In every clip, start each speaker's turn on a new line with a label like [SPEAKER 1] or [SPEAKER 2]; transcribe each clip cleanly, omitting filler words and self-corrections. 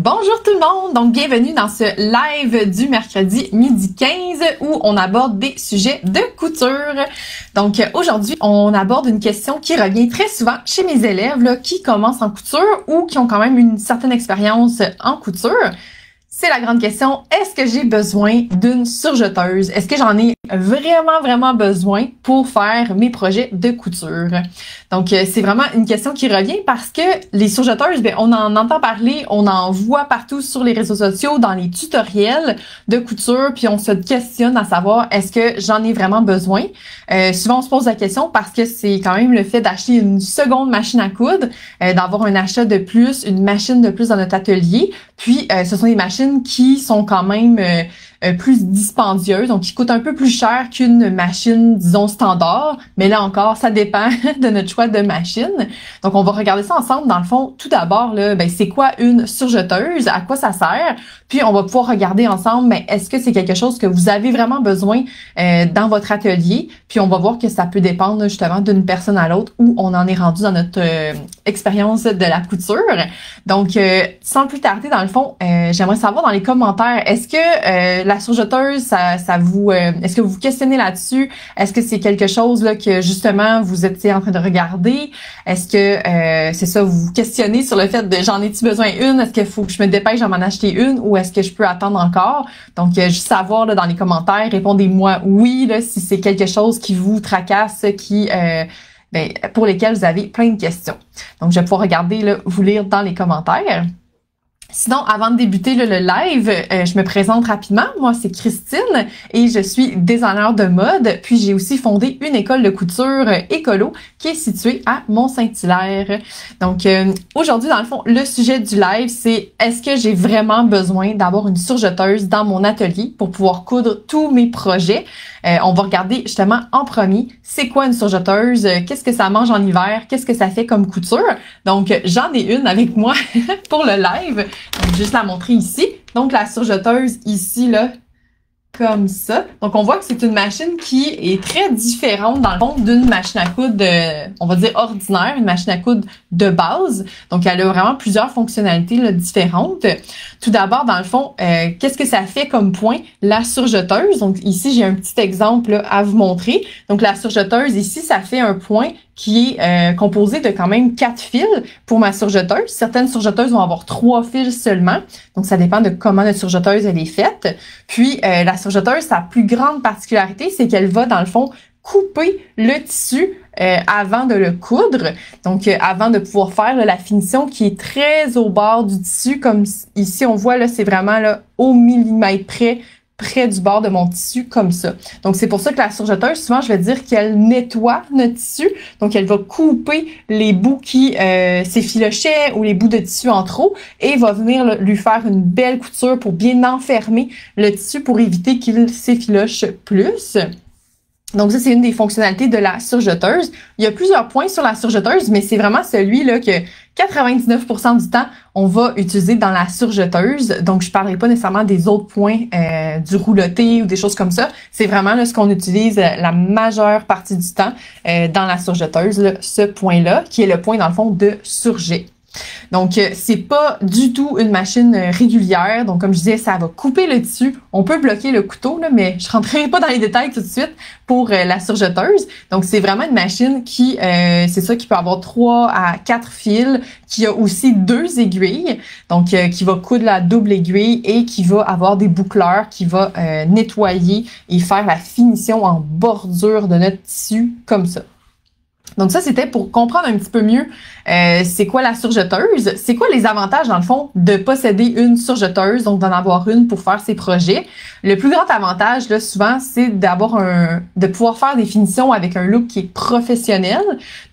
[SPEAKER 1] Bonjour tout le monde, donc bienvenue dans ce live du mercredi midi 15 où on aborde des sujets de couture. Donc aujourd'hui, on aborde une question qui revient très souvent chez mes élèves là, qui commencent en couture ou qui ont quand même une certaine expérience en couture. C'est la grande question, est-ce que j'ai besoin d'une surjeteuse? Est-ce que j'en ai vraiment besoin pour faire mes projets de couture? Donc, c'est vraiment une question qui revient parce que les surjeteuses, on en entend parler, on en voit partout sur les réseaux sociaux, dans les tutoriels de couture, puis on se questionne à savoir, est-ce que j'en ai vraiment besoin? Souvent, on se pose la question parce que c'est quand même le fait d'acheter une seconde machine à coudre, d'avoir un achat de plus, une machine de plus dans notre atelier, puis ce sont des machines qui sont quand même plus dispendieuses, donc qui coûtent un peu plus cher qu'une machine, disons, standard. Mais là encore, ça dépend de notre choix de machine. Donc, on va regarder ça ensemble. Dans le fond, tout d'abord, là, c'est quoi une surjeteuse? À quoi ça sert? Puis, on va pouvoir regarder ensemble, est-ce que c'est quelque chose que vous avez vraiment besoin dans votre atelier? Puis, on va voir que ça peut dépendre justement d'une personne à l'autre où on en est rendu dans notre expérience de la couture. Donc, sans plus tarder, dans le fond, j'aimerais savoir dans les commentaires, est-ce que la surjeteuse, ça vous, est-ce que vous vous questionnez là-dessus? Est-ce que c'est quelque chose là que justement vous étiez en train de regarder? Est-ce que c'est ça, vous vous questionnez sur le fait de j'en ai-tu besoin une? Est-ce qu'il faut que je me dépêche à m'en acheter une ou est-ce que je peux attendre encore? Donc, juste savoir là dans les commentaires, répondez-moi oui là si c'est quelque chose qui vous tracasse, qui pour lesquels vous avez plein de questions. Donc, je vais pouvoir regarder là, vous lire dans les commentaires. Sinon, avant de débuter le live, je me présente rapidement. Moi, c'est Christine et je suis designer de mode. Puis, j'ai aussi fondé une école de couture écolo qui est située à Mont-Saint-Hilaire. Donc, aujourd'hui, dans le fond, le sujet du live, c'est est-ce que j'ai vraiment besoin d'avoir une surjeteuse dans mon atelier pour pouvoir coudre tous mes projets? On va regarder justement en premier, c'est quoi une surjeteuse? Qu'est-ce que ça mange en hiver? Qu'est-ce que ça fait comme couture? Donc, j'en ai une avec moi pour le live. Donc, juste la montrer ici. Donc, la surjeteuse ici, là, comme ça. Donc, on voit que c'est une machine qui est très différente dans le fond d'une machine à coudre, on va dire ordinaire, une machine à coudre de base. Donc, elle a vraiment plusieurs fonctionnalités là, différentes. Tout d'abord, dans le fond, qu'est-ce que ça fait comme point? La surjeteuse. Donc, ici, j'ai un petit exemple là, à vous montrer. Donc, la surjeteuse, ici, ça fait un point qui est composé de quand même 4 fils pour ma surjeteuse. Certaines surjeteuses vont avoir 3 fils seulement. Donc, ça dépend de comment notre surjeteuse elle est faite. Puis, la surjeteuse, sa plus grande particularité, c'est qu'elle va, dans le fond, couper le tissu avant de le coudre. Donc, avant de pouvoir faire là, la finition qui est très au bord du tissu. Comme ici, on voit, là, c'est vraiment là au millimètre près du bord de mon tissu, comme ça. Donc, c'est pour ça que la surjeteuse, souvent, je vais dire qu'elle nettoie notre tissu. Donc, elle va couper les bouts qui s'effilochaient ou les bouts de tissu en trop et va venir là, lui faire une belle couture pour bien enfermer le tissu pour éviter qu'il s'effiloche plus. Donc, ça, c'est une des fonctionnalités de la surjeteuse. Il y a plusieurs points sur la surjeteuse, mais c'est vraiment celui-là que 99% du temps, on va utiliser dans la surjeteuse. Donc, je parlerai pas nécessairement des autres points du rouloté ou des choses comme ça. C'est vraiment là, ce qu'on utilise la majeure partie du temps dans la surjeteuse, là, ce point-là, qui est le point, dans le fond, de surjet. Donc, c'est pas du tout une machine régulière. Donc, comme je disais, ça va couper le tissu. On peut bloquer le couteau, là, mais je rentrerai pas dans les détails tout de suite pour la surjeteuse. Donc, c'est vraiment une machine qui, c'est ça, qui peut avoir 3 à 4 fils, qui a aussi 2 aiguilles, donc qui va coudre la double aiguille et qui va avoir des boucleurs, qui va nettoyer et faire la finition en bordure de notre tissu comme ça. Donc ça, c'était pour comprendre un petit peu mieux c'est quoi la surjeteuse, c'est quoi les avantages dans le fond de posséder une surjeteuse, donc d'en avoir une pour faire ses projets. Le plus grand avantage là souvent, c'est de pouvoir faire des finitions avec un look qui est professionnel.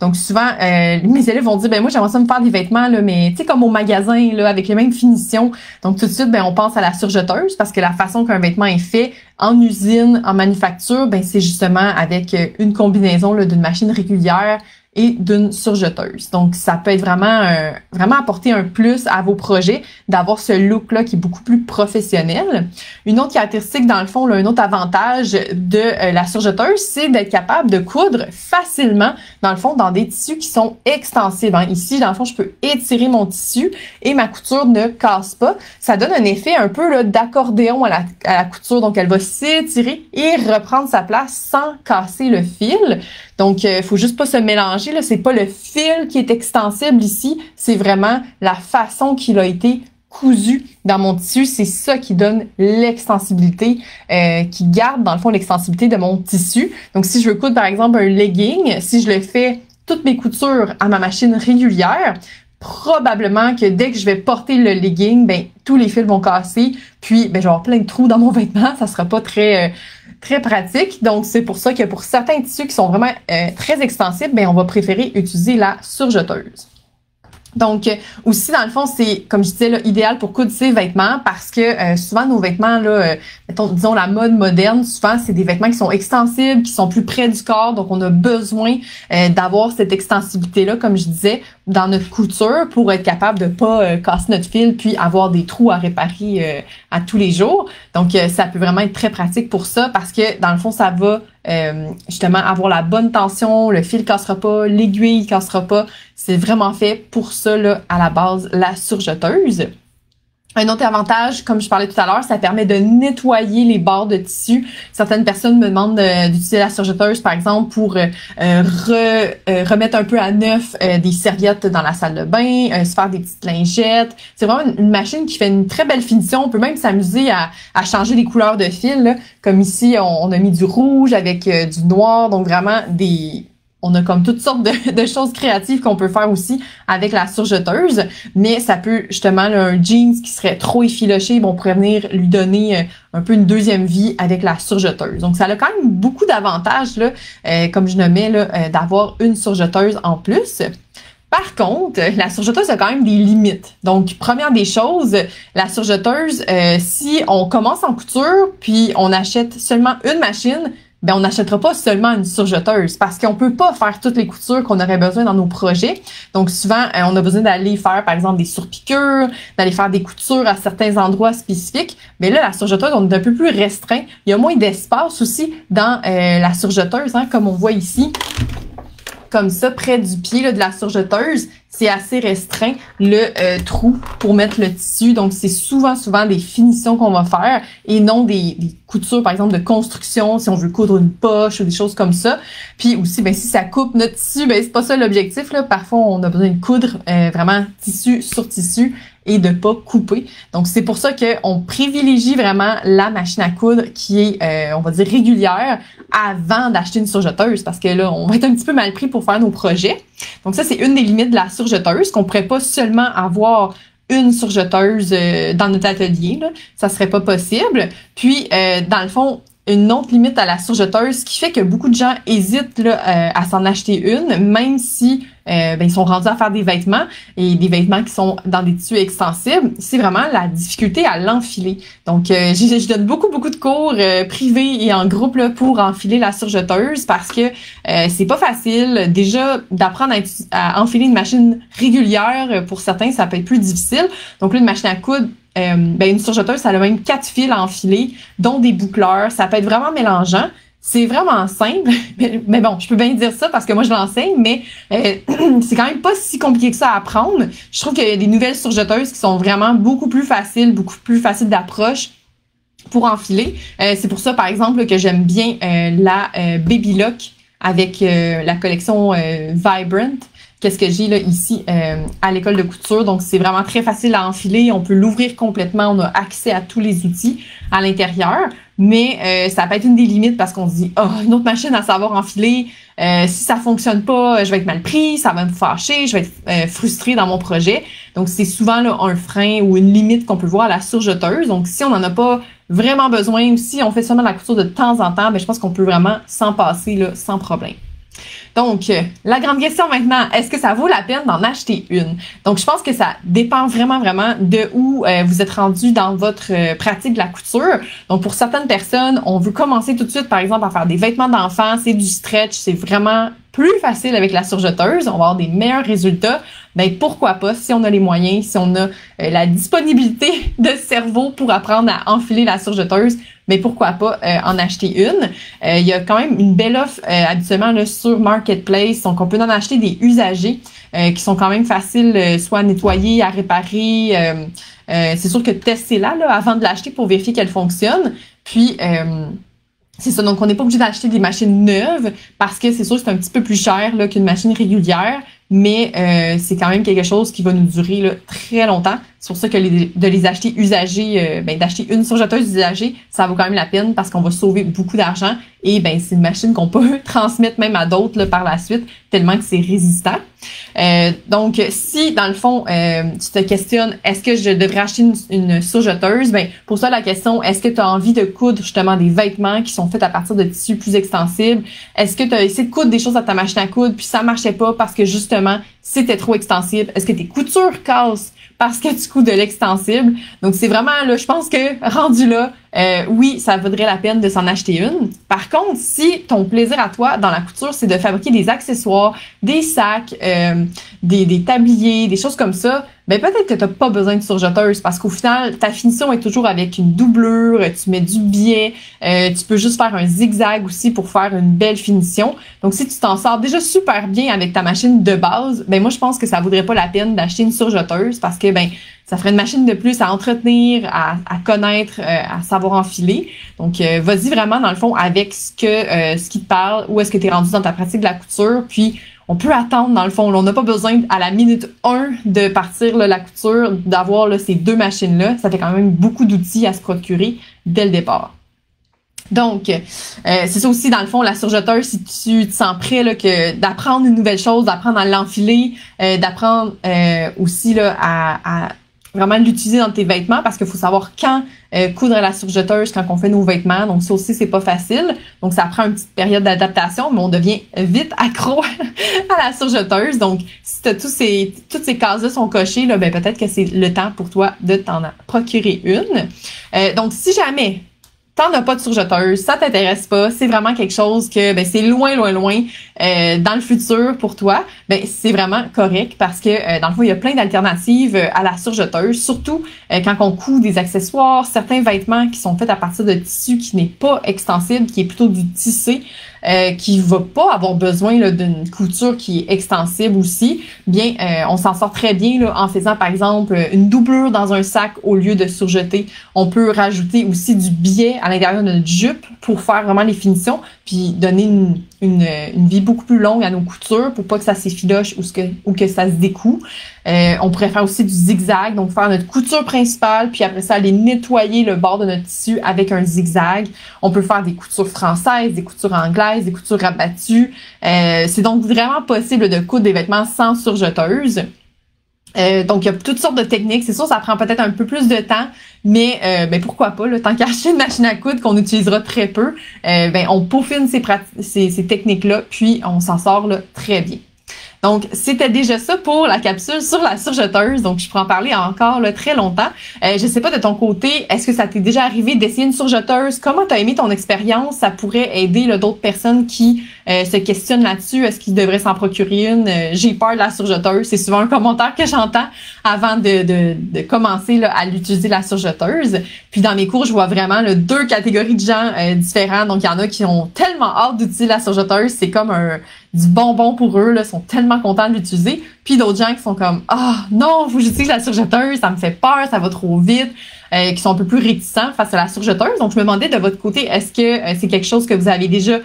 [SPEAKER 1] Donc souvent mes élèves vont dire moi j'aimerais ça me faire des vêtements là, mais tu sais comme au magasin là avec les mêmes finitions. Donc tout de suite on pense à la surjeteuse parce que la façon qu'un vêtement est fait en usine, en manufacture, c'est justement avec une combinaison là, d'une machine régulière et d'une surjeteuse. Donc, ça peut être vraiment apporter un plus à vos projets, d'avoir ce look-là qui est beaucoup plus professionnel. Une autre caractéristique, dans le fond, là, un autre avantage de la surjeteuse, c'est d'être capable de coudre facilement, dans le fond, dans des tissus qui sont extensibles. Ici, dans le fond, je peux étirer mon tissu et ma couture ne casse pas. Ça donne un effet un peu là, d'accordéon à la couture. Donc, elle va s'étirer et reprendre sa place sans casser le fil. Donc, faut juste pas se mélanger, là. C'est pas le fil qui est extensible ici, c'est vraiment la façon qu'il a été cousu dans mon tissu. C'est ça qui donne l'extensibilité, qui garde, dans le fond, l'extensibilité de mon tissu. Donc, si je veux coudre, par exemple, un legging, si je le fais toutes mes coutures à ma machine régulière, probablement que dès que je vais porter le legging, ben tous les fils vont casser, puis ben je vais avoir plein de trous dans mon vêtement, ça sera pas très pratique. Donc c'est pour ça que pour certains tissus qui sont vraiment très extensibles, ben on va préférer utiliser la surjeteuse. Donc, aussi, dans le fond, c'est, comme je disais, là, idéal pour coudre ses vêtements parce que souvent, nos vêtements, là, disons la mode moderne, souvent, c'est des vêtements qui sont extensibles, qui sont plus près du corps. Donc, on a besoin d'avoir cette extensibilité-là, comme je disais, dans notre couture pour être capable de pas casser notre fil puis avoir des trous à réparer à tous les jours. Donc, ça peut vraiment être très pratique pour ça parce que, dans le fond, ça va justement avoir la bonne tension, le fil cassera pas, l'aiguille cassera pas. C'est vraiment fait pour ça, là, à la base, la surjeteuse. Un autre avantage, comme je parlais tout à l'heure, ça permet de nettoyer les bords de tissu. Certaines personnes me demandent d'utiliser la surjeteuse, par exemple, pour remettre un peu à neuf des serviettes dans la salle de bain, se faire des petites lingettes. C'est vraiment une machine qui fait une très belle finition. On peut même s'amuser à changer les couleurs de fil, là. Comme ici, on a mis du rouge avec du noir, donc vraiment on a comme toutes sortes de choses créatives qu'on peut faire aussi avec la surjeteuse, mais ça peut justement, là, un jeans qui serait trop effiloché, on pourrait venir lui donner un peu une deuxième vie avec la surjeteuse. Donc ça a quand même beaucoup d'avantages, là, comme je nommais, là, d'avoir une surjeteuse en plus. Par contre, la surjeteuse a quand même des limites. Donc, première des choses, la surjeteuse, si on commence en couture, puis on achète seulement une machine, ben on n'achètera pas seulement une surjeteuse parce qu'on peut pas faire toutes les coutures qu'on aurait besoin dans nos projets. Donc souvent, on a besoin d'aller faire, par exemple, des surpiqûres, d'aller faire des coutures à certains endroits spécifiques. Mais là, la surjeteuse, on est un peu plus restreint. Il y a moins d'espace aussi dans la surjeteuse, comme on voit ici. Comme ça, près du pied là, de la surjeteuse, c'est assez restreint le trou pour mettre le tissu. Donc, c'est souvent des finitions qu'on va faire et non des coutures, par exemple, de construction, si on veut coudre une poche ou des choses comme ça. Puis aussi, ben si ça coupe notre tissu, ben c'est pas ça l'objectif, là. Parfois, on a besoin de coudre vraiment tissu sur tissu et de pas couper. Donc, c'est pour ça qu'on privilégie vraiment la machine à coudre qui est, on va dire, régulière avant d'acheter une surjeteuse parce que là, on va être un petit peu mal pris pour faire nos projets. Donc, ça, c'est une des limites de la surjeteuse, qu'on pourrait pas seulement avoir une surjeteuse dans notre atelier, là. Ça serait pas possible. Puis, dans le fond, une autre limite à la surjeteuse qui fait que beaucoup de gens hésitent là, à s'en acheter une, même si ils sont rendus à faire des vêtements et des vêtements qui sont dans des tissus extensibles, c'est vraiment la difficulté à l'enfiler. Donc, je donne beaucoup de cours privés et en groupe là, pour enfiler la surjeteuse parce que c'est pas facile. Déjà, d'apprendre à enfiler une machine régulière, pour certains, ça peut être plus difficile. Donc là, une machine à coudre, une surjeteuse, ça a même 4 fils à enfiler, dont des boucleurs. Ça peut être vraiment mélangeant. C'est vraiment simple, mais bon, je peux bien dire ça parce que moi je l'enseigne, mais c'est quand même pas si compliqué que ça à apprendre. Je trouve qu'il y a des nouvelles surjeteuses qui sont vraiment beaucoup plus faciles d'approche pour enfiler. C'est pour ça, par exemple, que j'aime bien la Baby Lock avec la collection Vibrant. Qu'est-ce que j'ai là ici à l'école de couture. Donc, c'est vraiment très facile à enfiler. On peut l'ouvrir complètement. On a accès à tous les outils à l'intérieur. Mais ça peut être une des limites parce qu'on se dit « Oh, une autre machine à savoir enfiler. Si ça fonctionne pas, je vais être mal pris. Ça va me fâcher. Je vais être frustré dans mon projet. » Donc, c'est souvent là, un frein ou une limite qu'on peut voir à la surjeteuse. Donc, si on n'en a pas vraiment besoin ou si on fait seulement la couture de temps en temps, je pense qu'on peut vraiment s'en passer là, sans problème. Donc, la grande question maintenant, est-ce que ça vaut la peine d'en acheter une? Donc, je pense que ça dépend vraiment de où vous êtes rendu dans votre pratique de la couture. Donc, pour certaines personnes, on veut commencer tout de suite, par exemple, à faire des vêtements d'enfants, c'est du stretch, c'est vraiment plus facile avec la surjeteuse, on va avoir des meilleurs résultats. Ben pourquoi pas, si on a les moyens, si on a la disponibilité de cerveau pour apprendre à enfiler la surjeteuse, mais pourquoi pas en acheter une. Il y a quand même une belle offre habituellement là, sur Marketplace, donc on peut en acheter des usagés qui sont quand même faciles soit à nettoyer, à réparer. C'est sûr que testez-la là, avant de l'acheter pour vérifier qu'elle fonctionne. Puis c'est ça, donc on n'est pas obligé d'acheter des machines neuves parce que c'est sûr que c'est un petit peu plus cher là, qu'une machine régulière, mais c'est quand même quelque chose qui va nous durer là, très longtemps. C'est pour ça que de les acheter usagés, d'acheter une surjeteuse usagée, ça vaut quand même la peine parce qu'on va sauver beaucoup d'argent et c'est une machine qu'on peut transmettre même à d'autres là, par la suite tellement que c'est résistant. Donc, si dans le fond, tu te questionnes, est-ce que je devrais acheter une surjeteuse? Pour ça, la question, est-ce que tu as envie de coudre justement des vêtements qui sont faits à partir de tissus plus extensibles? Est-ce que tu as essayé de coudre des choses à ta machine à coudre puis ça marchait pas parce que justement, c'était trop extensible? Est-ce que tes coutures cassent parce que tu couds de l'extensible? Donc, c'est vraiment, là, je pense que rendu là, oui, ça vaudrait la peine de s'en acheter une. Par contre, si ton plaisir à toi dans la couture, c'est de fabriquer des accessoires, des sacs, des tabliers, des choses comme ça, peut-être que t'as pas besoin de surjeteuse parce qu'au final, ta finition est toujours avec une doublure, tu mets du biais, tu peux juste faire un zigzag aussi pour faire une belle finition. Donc, si tu t'en sors déjà super bien avec ta machine de base, moi, je pense que ça vaudrait pas la peine d'acheter une surjeteuse parce que, ça ferait une machine de plus à entretenir, à connaître, à savoir enfiler. Donc, vas-y vraiment, dans le fond, avec ce qui te parle, où est-ce que tu es rendu dans ta pratique de la couture. Puis, on peut attendre, dans le fond. Là, on n'a pas besoin, à la minute 1 de partir là, la couture, d'avoir là, ces deux machines-là. Ça fait quand même beaucoup d'outils à se procurer dès le départ. Donc, c'est ça aussi, dans le fond, la surjeteuse, si tu te sens prêt là, d'apprendre une nouvelle chose, d'apprendre à l'enfiler, d'apprendre aussi là, à vraiment l'utiliser dans tes vêtements parce qu'il faut savoir quand coudre la surjeteuse quand on fait nos vêtements. Donc, ça aussi, c'est pas facile. Donc, ça prend une petite période d'adaptation, mais on devient vite accro à la surjeteuse. Donc, si toutes ces cases-là sont cochées, là, peut-être que c'est le temps pour toi de t'en procurer une. Donc, si jamais t'en as pas de surjeteuse, ça t'intéresse pas, c'est vraiment quelque chose que c'est loin dans le futur pour toi, c'est vraiment correct parce que dans le fond, il y a plein d'alternatives à la surjeteuse, surtout quand on coud des accessoires, certains vêtements qui sont faits à partir de tissu qui n'est pas extensible, qui est plutôt du tissé, qui va pas avoir besoin là, d'une couture qui est extensible aussi, on s'en sort très bien là, en faisant par exemple une doublure dans un sac au lieu de surjeter. On peut rajouter aussi du biais à l'intérieur de notre jupe pour faire vraiment les finitions, puis donner une vie beaucoup plus longue à nos coutures pour pas que ça s'effiloche ou que ça se découd. On pourrait faire aussi du zigzag, donc faire notre couture principale, puis après ça, aller nettoyer le bord de notre tissu avec un zigzag. On peut faire des coutures françaises, des coutures anglaises, des coutures rabattues. C'est donc vraiment possible de coudre des vêtements sans surjeteuse. Donc, il y a toutes sortes de techniques. C'est sûr, ça prend peut-être un peu plus de temps, mais pourquoi pas, là, tant qu'à acheter une machine à coudre qu'on utilisera très peu, on peaufine ces techniques-là, puis on s'en sort là, très bien. Donc, c'était déjà ça pour la capsule sur la surjeteuse. Donc, je pourrais en parler encore là, très longtemps. Je sais pas de ton côté, est-ce que ça t'est déjà arrivé d'essayer une surjeteuse? Comment t'as aimé ton expérience? Ça pourrait aider là, d'autres personnes qui se questionnent là-dessus. Est-ce qu'ils devraient s'en procurer une? J'ai peur de la surjeteuse. C'est souvent un commentaire que j'entends avant de commencer là, à l'utiliser la surjeteuse. Puis dans mes cours, je vois vraiment là, deux catégories de gens différents. Donc, il y en a qui ont tellement hâte d'utiliser la surjeteuse. C'est comme du bonbon pour eux, là, sont tellement contents de l'utiliser. Puis d'autres gens qui sont comme « Ah non, faut que j'utilise la surjeteuse, ça me fait peur, ça va trop vite », qui sont un peu plus réticents face à la surjeteuse. Donc, je me demandais de votre côté, est-ce que c'est quelque chose que vous avez déjà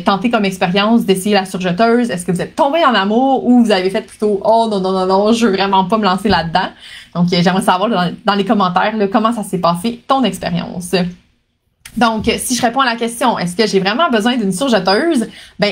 [SPEAKER 1] tenté comme expérience d'essayer la surjeteuse? Est-ce que vous êtes tombé en amour ou vous avez fait plutôt « Oh non, je veux vraiment pas me lancer là-dedans ». Donc, j'aimerais savoir dans les commentaires là, comment ça s'est passé, ton expérience. Donc, si je réponds à la question, est-ce que j'ai vraiment besoin d'une surjeteuse?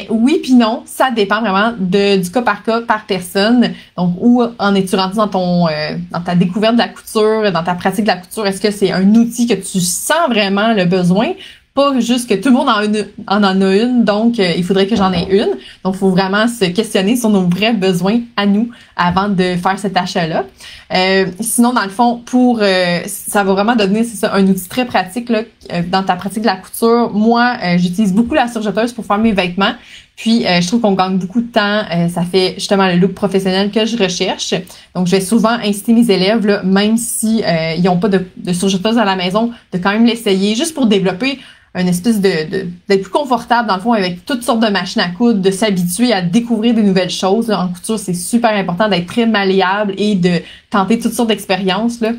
[SPEAKER 1] Oui puis non, ça dépend vraiment du cas par personne. Donc, où en es-tu rendu dans ta découverte de la couture, dans ta pratique de la couture? Est-ce que c'est un outil que tu sens vraiment le besoin? pas juste que tout le monde en a une, donc il faudrait que j'en ai une. Donc, il faut vraiment se questionner sur nos vrais besoins à nous avant de faire cet achat-là. Sinon, dans le fond, ça va vraiment devenir, c'est ça, un outil très pratique là, dans ta pratique de la couture. Moi, j'utilise beaucoup la surjeteuse pour faire mes vêtements. Puis, je trouve qu'on gagne beaucoup de temps. Ça fait justement le look professionnel que je recherche. Donc, je vais souvent inciter mes élèves, là, même si ils n'ont pas de surjeteuse à la maison, de quand même l'essayer, juste pour développer une espèce d'être plus confortable, dans le fond, avec toutes sortes de machines à coudre, de s'habituer à découvrir des nouvelles choses. Là. En couture, c'est super important d'être très malléable et de tenter toutes sortes d'expériences. Là.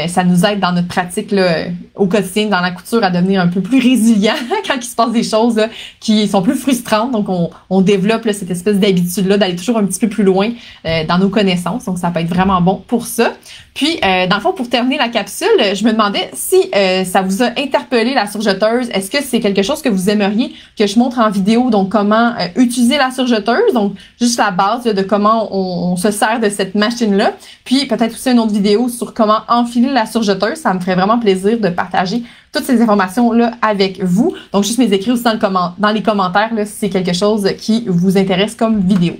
[SPEAKER 1] Ça nous aide dans notre pratique là, au quotidien, dans la couture, à devenir un peu plus résilient quand il se passe des choses là, qui sont plus frustrantes. Donc, on développe là, cette espèce d'habitude-là d'aller toujours un petit peu plus loin dans nos connaissances. Donc, ça peut être vraiment bon pour ça. Puis, dans le fond, pour terminer la capsule, je me demandais si ça vous a interpellé la surjeteuse. Est-ce que c'est quelque chose que vous aimeriez que je montre en vidéo? Donc, comment utiliser la surjeteuse? Donc, juste la base là, de comment on se sert de cette machine-là. Puis, peut-être aussi une autre vidéo sur comment enfiler la surjeteuse. Ça me ferait vraiment plaisir de partager toutes ces informations-là avec vous. Donc, juste mes écrits aussi dans les commentaires là, si c'est quelque chose qui vous intéresse comme vidéo.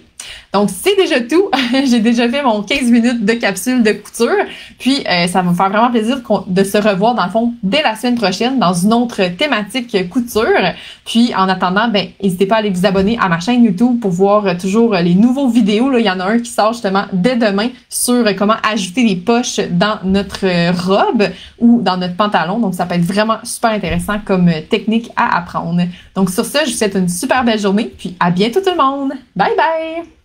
[SPEAKER 1] Donc, c'est déjà tout. J'ai déjà fait mon 15 minutes de capsule de couture. Puis, ça va me faire vraiment plaisir de se revoir, dans le fond, dès la semaine prochaine dans une autre thématique couture. Puis, en attendant, n'hésitez pas à aller vous abonner à ma chaîne YouTube pour voir toujours les nouveaux vidéos. Là, il y en a un qui sort justement dès demain sur comment ajouter des poches dans notre robe ou dans notre pantalon. Donc, ça peut être vraiment super intéressant comme technique à apprendre. Donc, sur ce, je vous souhaite une super belle journée. Puis, à bientôt tout le monde. Bye bye!